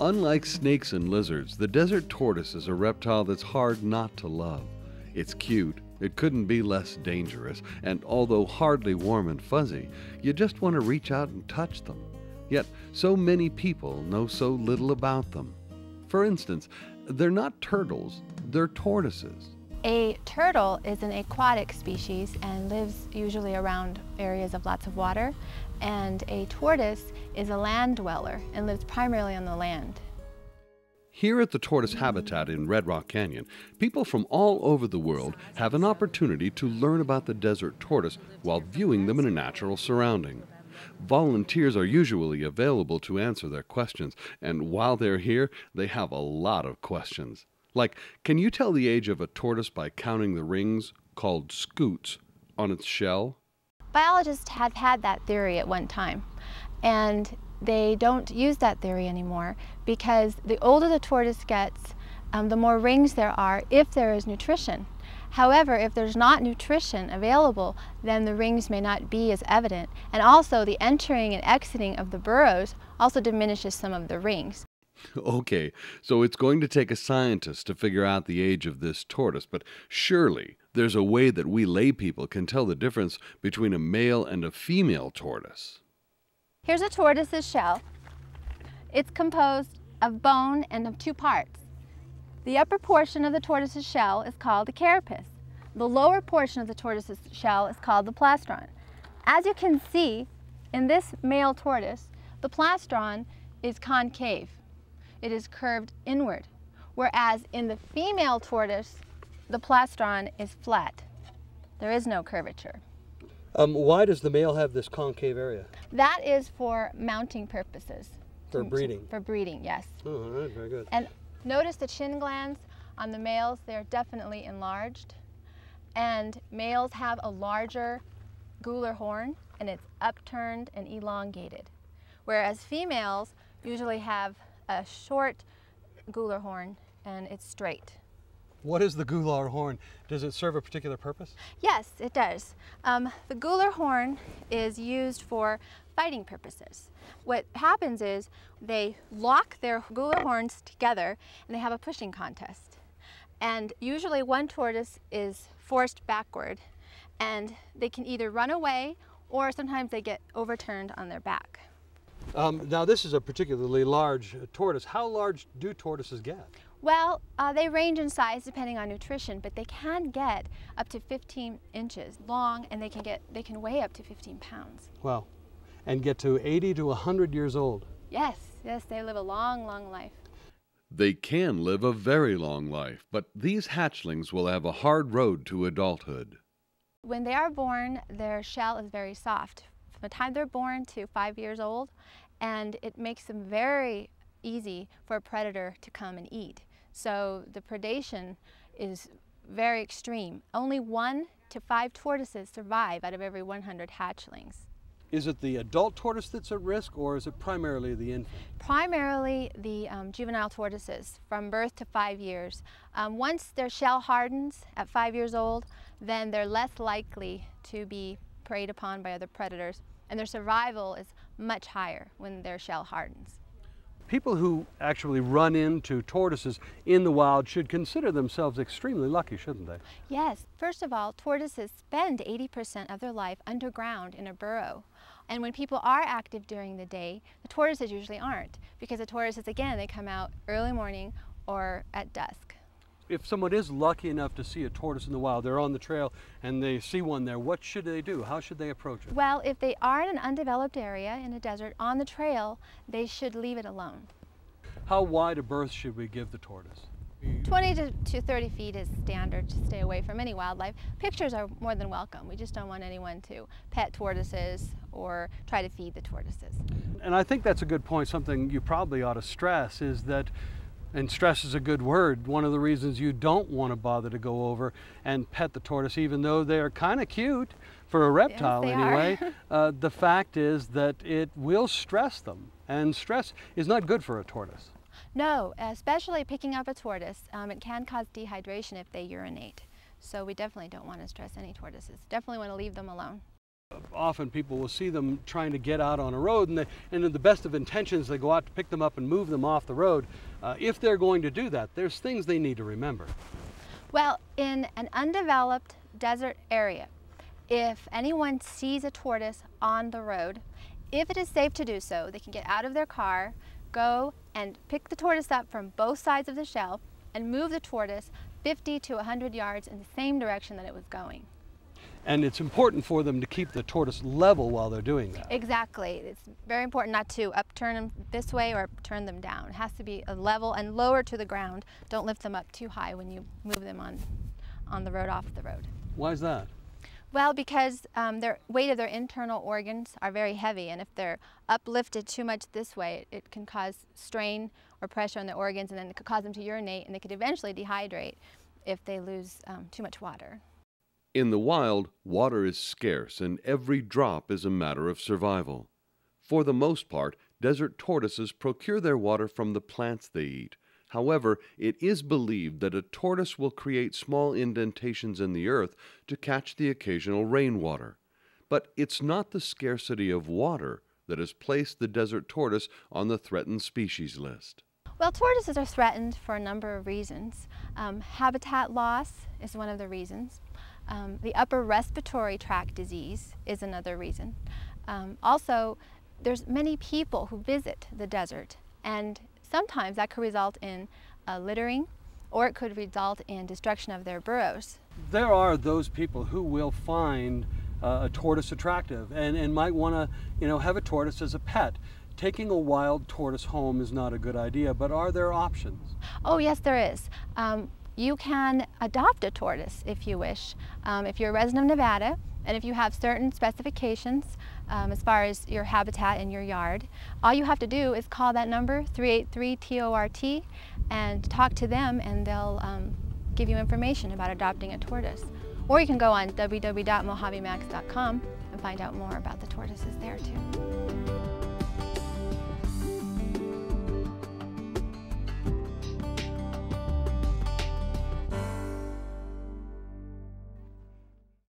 Unlike snakes and lizards, the desert tortoise is a reptile that's hard not to love. It's cute, it couldn't be less dangerous, and although hardly warm and fuzzy, you just want to reach out and touch them. Yet, so many people know so little about them. For instance, they're not turtles, they're tortoises. A turtle is an aquatic species and lives usually around areas of lots of water, and a tortoise is a land dweller and lives primarily on the land. Here at the tortoise habitat in Red Rock Canyon, people from all over the world have an opportunity to learn about the desert tortoise while viewing them in a natural surrounding. Volunteers are usually available to answer their questions, and while they're here, they have a lot of questions. Like, can you tell the age of a tortoise by counting the rings, called scoots, on its shell? Biologists have had that theory at one time, and they don't use that theory anymore because the older the tortoise gets, the more rings there are if there is nutrition. However, if there's not nutrition available, then the rings may not be as evident, and also the entering and exiting of the burrows also diminishes some of the rings. Okay, so it's going to take a scientist to figure out the age of this tortoise, but surely there's a way that we lay people can tell the difference between a male and a female tortoise. Here's a tortoise's shell. It's composed of bone and of two parts. The upper portion of the tortoise's shell is called the carapace. The lower portion of the tortoise's shell is called the plastron. As you can see, in this male tortoise, the plastron is concave. It is curved inward, whereas in the female tortoise, the plastron is flat. There is no curvature. Why does the male have this concave area? That is for mounting purposes. For breeding? For breeding, yes. Oh, all right, very good. And notice the chin glands on the males, they're definitely enlarged. And males have a larger gular horn, and it's upturned and elongated. Whereas females usually have a short gular horn, and it's straight. What is the gular horn? Does it serve a particular purpose? Yes, it does. The gular horn is used for fighting purposes. What happens is they lock their gular horns together and they have a pushing contest. And usually one tortoise is forced backward, and they can either run away or sometimes they get overturned on their back. Now this is a particularly large tortoise. How large do tortoises get? Well, they range in size depending on nutrition, but they can get up to 15 inches long, and they can weigh up to 15 pounds. Wow. And get to 80 to 100 years old. Yes, they live a long, long life. They can live a very long life, but these hatchlings will have a hard road to adulthood. When they are born, their shell is very soft. From the time they're born to 5 years old, and it makes them very easy for a predator to come and eat. So the predation is very extreme. Only 1 to 5 tortoises survive out of every 100 hatchlings. Is it the adult tortoise that's at risk, or is it primarily the infant? Primarily the juvenile tortoises from birth to 5 years. Once their shell hardens at 5 years old, then they're less likely to be preyed upon by other predators, and their survival is much higher when their shell hardens. People who actually run into tortoises in the wild should consider themselves extremely lucky, shouldn't they? Yes. First of all, tortoises spend 80% of their life underground in a burrow. And when people are active during the day, the tortoises usually aren't, because the tortoises, again, they come out early morning or at dusk. If someone is lucky enough to see a tortoise in the wild, they're on the trail and they see one there, what should they do? How should they approach it? Well, if they are in an undeveloped area in a desert on the trail, they should leave it alone. How wide a berth should we give the tortoise? 20 to 30 feet is standard to stay away from any wildlife. Pictures are more than welcome. We just don't want anyone to pet tortoises or try to feed the tortoises. And I think that's a good point. Something you probably ought to stress is that, and stress is a good word, one of the reasons you don't want to bother to go over and pet the tortoise, even though they are kind of cute for a reptile. Yes, anyway, the fact is that it will stress them, and stress is not good for a tortoise. No, especially picking up a tortoise. It can cause dehydration if they urinate. So we definitely don't want to stress any tortoises. Definitely want to leave them alone. Often people will see them trying to get out on a road, and in the best of intentions, they go out to pick them up and move them off the road. If they're going to do that, there's things they need to remember. Well, in an undeveloped desert area, if anyone sees a tortoise on the road, if it is safe to do so, they can get out of their car, go and pick the tortoise up from both sides of the shell and move the tortoise 50 to 100 yards in the same direction that it was going. And it's important for them to keep the tortoise level while they're doing that. Exactly. It's very important not to upturn them this way or turn them down. It has to be a level and lower to the ground. Don't lift them up too high when you move them on the road, off the road. Why is that? Well, because their weight of their internal organs are very heavy, and if they're uplifted too much this way, it can cause strain or pressure on the organs, and then it could cause them to urinate, and they could eventually dehydrate if they lose too much water. In the wild, water is scarce and every drop is a matter of survival. For the most part, desert tortoises procure their water from the plants they eat. However, it is believed that a tortoise will create small indentations in the earth to catch the occasional rainwater. But it's not the scarcity of water that has placed the desert tortoise on the threatened species list. Well, tortoises are threatened for a number of reasons. Habitat loss is one of the reasons. The upper respiratory tract disease is another reason. Also, there's many people who visit the desert, and sometimes that could result in littering, or it could result in destruction of their burrows. There are those people who will find a tortoise attractive and might want to, have a tortoise as a pet. Taking a wild tortoise home is not a good idea, but are there options? Oh, yes, there is. You can adopt a tortoise if you wish. If you're a resident of Nevada, and if you have certain specifications as far as your habitat in your yard, all you have to do is call that number, 383-TORT, and talk to them, and they'll give you information about adopting a tortoise. Or you can go on www.mojavemax.com and find out more about the tortoises there too.